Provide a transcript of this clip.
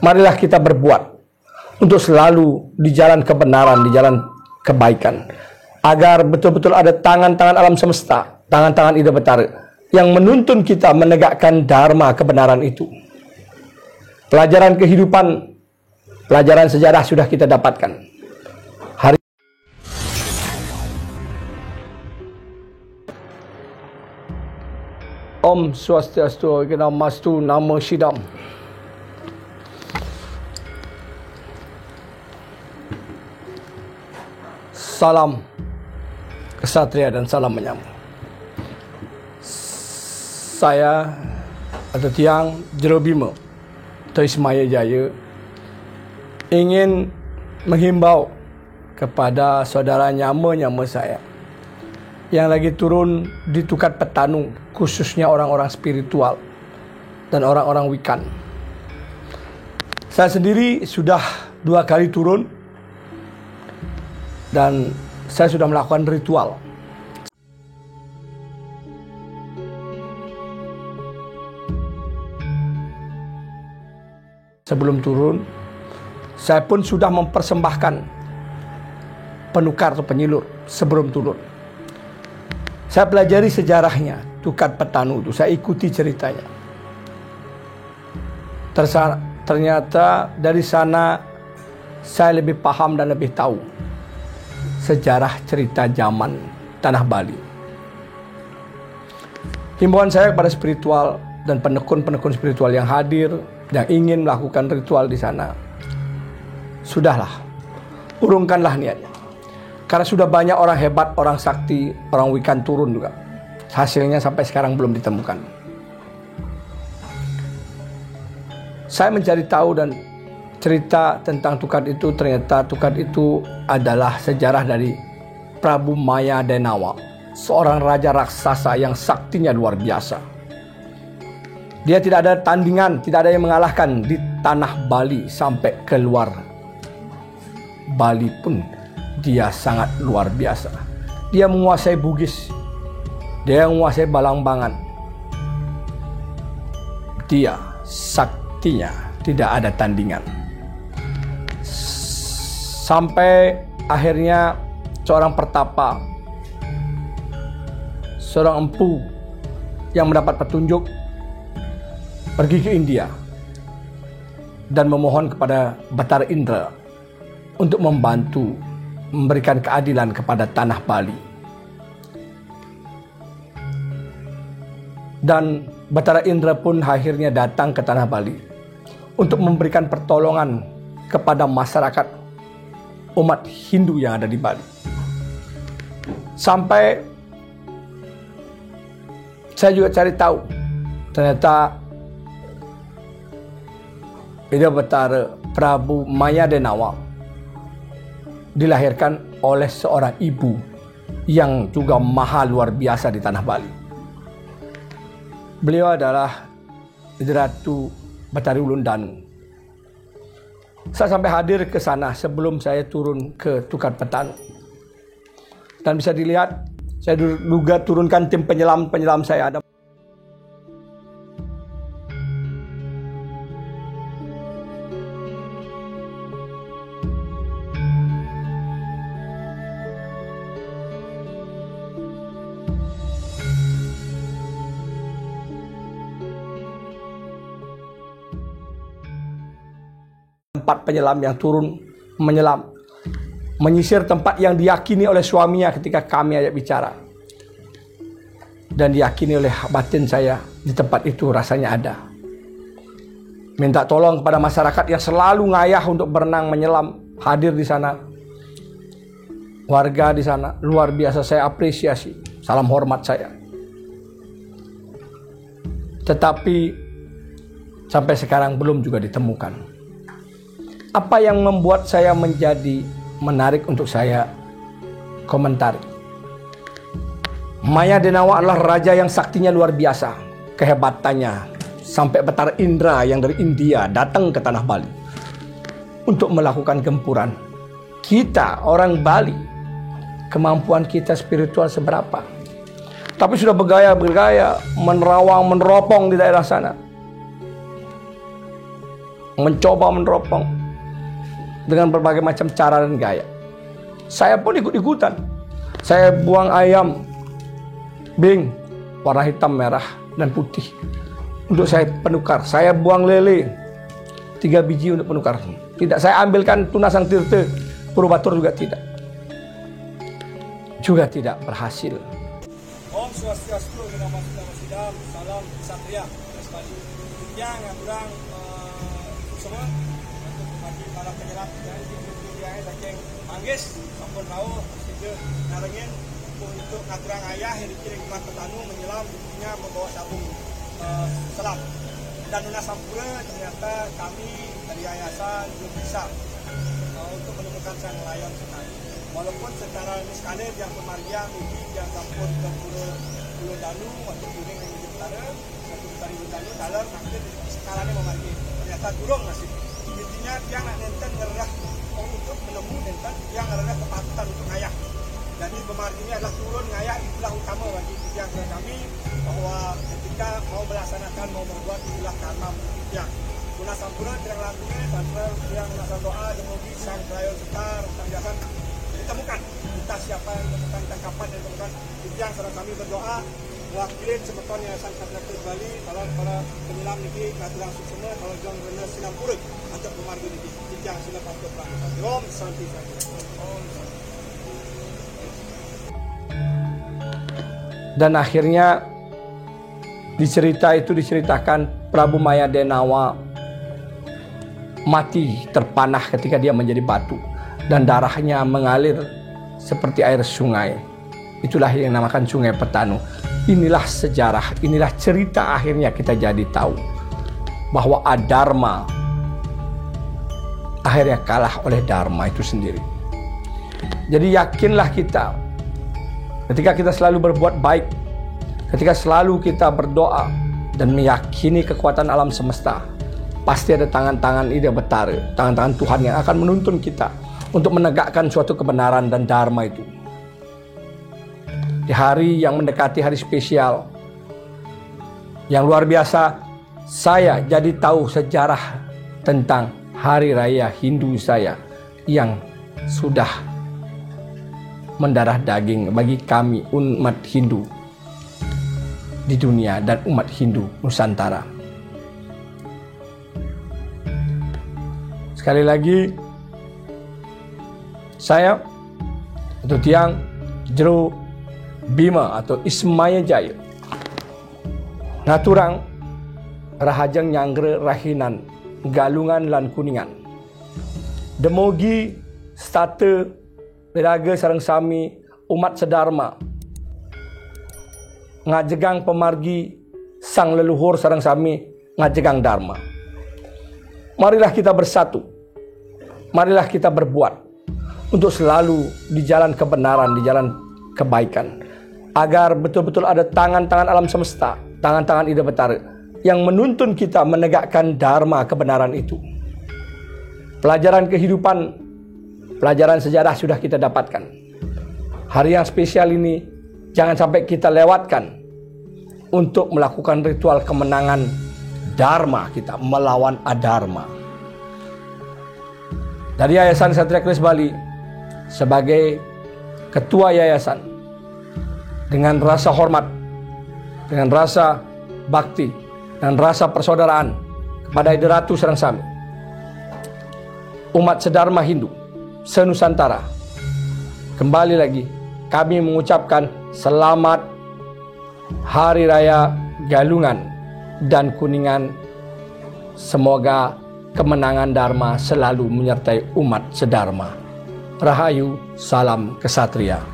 Marilah kita berbuat untuk selalu di jalan kebenaran, di jalan kebaikan, agar betul-betul ada tangan-tangan alam semesta, tangan-tangan Ida Betara yang menuntun kita menegakkan dharma kebenaran itu. Pelajaran kehidupan, pelajaran sejarah sudah kita dapatkan. Hari Om Swastiastu, Namastu, Namo Shidam. Salam kesatria dan salam menyambut. Saya atau Tiang Jero Bima atau Ismaya Jaya ingin menghimbau kepada saudara nyama-nyama saya yang lagi turun di Tukat Petanu, khususnya orang-orang spiritual dan orang-orang Wikan. Saya sendiri sudah 2 kali turun dan saya sudah melakukan ritual. Sebelum turun, saya pun sudah mempersembahkan penukar atau penyilur sebelum turun. Saya pelajari sejarahnya, Tukat Petanu itu, saya ikuti ceritanya. Ternyata dari sana saya lebih paham dan lebih tahu sejarah cerita zaman Tanah Bali. Himbauan saya kepada spiritual dan penekun-penekun spiritual yang hadir, yang ingin melakukan ritual di sana, sudahlah, urungkanlah niatnya. Karena sudah banyak orang hebat, orang sakti, orang Wikan turun juga. Hasilnya sampai sekarang belum ditemukan. Saya mencari tahu dan cerita tentang Tukat itu, ternyata Tukat itu adalah sejarah dari Prabu Maya Denawa, seorang raja raksasa yang saktinya luar biasa. Dia tidak ada tandingan, tidak ada yang mengalahkan di tanah Bali sampai keluar Bali pun dia sangat luar biasa. Dia menguasai Bugis, dia menguasai Balambangan. Dia saktinya tidak ada tandingan. Sampai akhirnya seorang pertapa, seorang empu yang mendapat petunjuk pergi ke India dan memohon kepada Batara Indra untuk membantu memberikan keadilan kepada tanah Bali. Dan Batara Indra pun akhirnya datang ke tanah Bali untuk memberikan pertolongan kepada masyarakat umat Hindu yang ada di Bali. Sampai saya juga cari tahu, ternyata Ida Betara Prabu Maya Denawa dilahirkan oleh seorang ibu yang juga maha luar biasa di tanah Bali. Beliau adalah Ratu Batari Ulun Danu. Saya sampai hadir ke sana sebelum saya turun ke Tukat Petanu. Dan bisa dilihat, saya juga turunkan tim penyelam saya. Ada empat penyelam yang turun menyelam, menyisir tempat yang diyakini oleh suaminya ketika kami ajak bicara, dan diyakini oleh batin saya di tempat itu rasanya ada. Minta tolong kepada masyarakat yang selalu ngayah untuk berenang menyelam, hadir di sana. Warga di sana luar biasa, saya apresiasi, salam hormat saya. Tetapi sampai sekarang belum juga ditemukan. Apa yang membuat saya menjadi menarik untuk saya komentari? Maya Denawa adalah raja yang saktinya luar biasa. Kehebatannya sampai Batara Indra yang dari India datang ke tanah Bali untuk melakukan gempuran. Kita orang Bali, kemampuan kita spiritual seberapa? Tapi sudah bergaya-bergaya, menerawang, meneropong di daerah sana. mencoba meneropong dengan berbagai macam cara dan gaya. Saya pun ikut-ikutan. Saya buang ayam bing warna hitam, merah, dan putih untuk saya penukar. Saya buang lele 3 biji untuk penukar. Tidak saya ambilkan tuna sang tirte, Purwobatur juga tidak berhasil. Om Swastiastu, Namo Buddhaya, salam Ksatria. Yang kurang semua untuk bagi para penyerap dan yang saking manggis sampun tahu itu narengin untuk ngaturang ayah yang dikirim ke petanu menyelam punya membawa sabung selam. Dan Nuna Sampura ternyata kami dari yayasan belum bisa untuk menemukan sang nelayan sekali. Walaupun secara miskalir yang pemargian ini yang sampun ke Pulau Danu atau kuning yang di utara, satu dari Danu dalam nanti skalanya memargi. Ternyata durung nasib. Intinya yang nak nenten ngerah untuk menemu nenten yang ngerah kepatutan untuk ngayah. Jadi pemarginya adalah turun ngayah, itulah utama bagi yang kami bahwa ketika mau melaksanakan, mau berbuat itulah karma yang Nuna Sampura yang lagunya sampai yang nasa doa demogi sang krayon setar tanggapan ditemukan entah siapa yang menemukan tangkapan yang ditemukan yang serang kami berdoa mewakili semeton Yayasan Ksatria Keris Bali para penyelam niki katulang semua kalau John Renner Sinampura atau pemargi niki yang sila patut pramuka Om Santi Om. Dan akhirnya diceritakan Prabu Maya Denawa mati terpanah ketika dia menjadi batu dan darahnya mengalir seperti air sungai. Itulah yang dinamakan Sungai Petanu. Inilah sejarah, inilah cerita akhirnya kita jadi tahu bahwa adharma akhirnya kalah oleh dharma itu sendiri. Jadi yakinlah kita ketika kita selalu berbuat baik, ketika selalu kita berdoa dan meyakini kekuatan alam semesta, pasti ada tangan-tangan Ida Betara, tangan-tangan Tuhan yang akan menuntun kita untuk menegakkan suatu kebenaran dan dharma itu. Di hari yang mendekati hari spesial yang luar biasa, saya jadi tahu sejarah tentang hari raya Hindu saya yang sudah mendarah daging bagi kami umat Hindu di dunia dan umat Hindu Nusantara. Sekali lagi, saya atau tiang Jero Bima atau Ismaya Jaya ngaturang rahajang nyangre rahinan galungan lan kuningan demogi state beraga sareng sami umat sedharma ngajegang pemargi sang leluhur sareng sami ngajegang dharma. Marilah kita bersatu, marilah kita berbuat untuk selalu di jalan kebenaran, di jalan kebaikan, agar betul-betul ada tangan-tangan alam semesta, tangan-tangan Ida Betara yang menuntun kita menegakkan dharma kebenaran itu. Pelajaran kehidupan, pelajaran sejarah sudah kita dapatkan. Hari yang spesial ini jangan sampai kita lewatkan untuk melakukan ritual kemenangan dharma kita melawan adharma. Dari Yayasan Ksatria Keris Bali sebagai ketua yayasan, dengan rasa hormat, dengan rasa bakti, dan rasa persaudaraan kepada Ida Ratu sareng sami umat sedharma Hindu senusantara, kembali lagi kami mengucapkan selamat Hari Raya Galungan dan Kuningan. Semoga kemenangan dharma selalu menyertai umat sedharma. Rahayu, salam Ksatria.